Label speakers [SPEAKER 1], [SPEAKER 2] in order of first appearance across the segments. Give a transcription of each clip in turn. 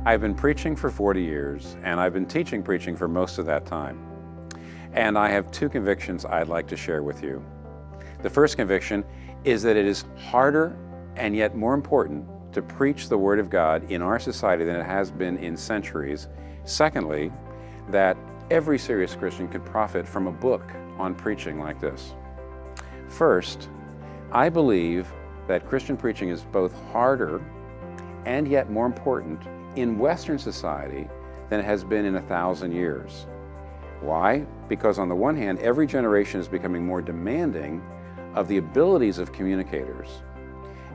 [SPEAKER 1] I've been preaching for 40 years, and I've been teaching preaching for most of that time. And I have two convictions I'd like to share with you. The first conviction is that it is harder and yet more important to preach the Word of God in our society than it has been in centuries. Secondly, that every serious Christian could profit from a book on preaching like this. First, I believe that Christian preaching is both harder and yet more important in Western society than it has been in 1,000 years. Why? Because on the one hand, every generation is becoming more demanding of the abilities of communicators.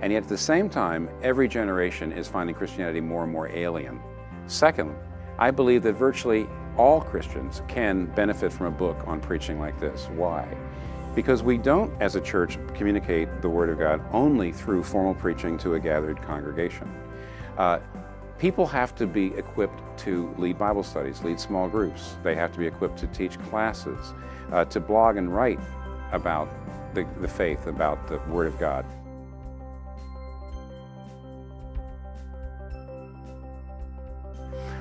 [SPEAKER 1] And yet at the same time, every generation is finding Christianity more and more alien. Second, I believe that virtually all Christians can benefit from a book on preaching like this. Why? Because we don't, as a church, communicate the Word of God only through formal preaching to a gathered congregation. People have to be equipped to lead Bible studies, lead small groups. They have to be equipped to teach classes, to blog and write about the faith, about the Word of God.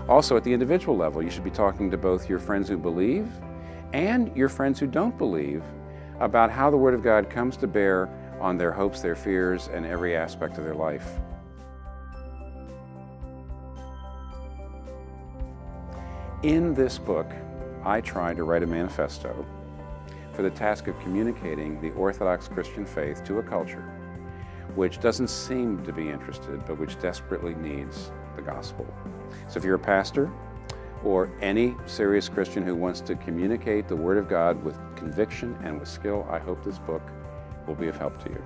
[SPEAKER 1] Also, at the individual level, you should be talking to both your friends who believe and your friends who don't believe about how the Word of God comes to bear on their hopes, their fears, and every aspect of their life. In this book, I try to write a manifesto for the task of communicating the Orthodox Christian faith to a culture which doesn't seem to be interested, but which desperately needs the gospel. So if you're a pastor or any serious Christian who wants to communicate the Word of God with conviction and with skill, I hope this book will be of help to you.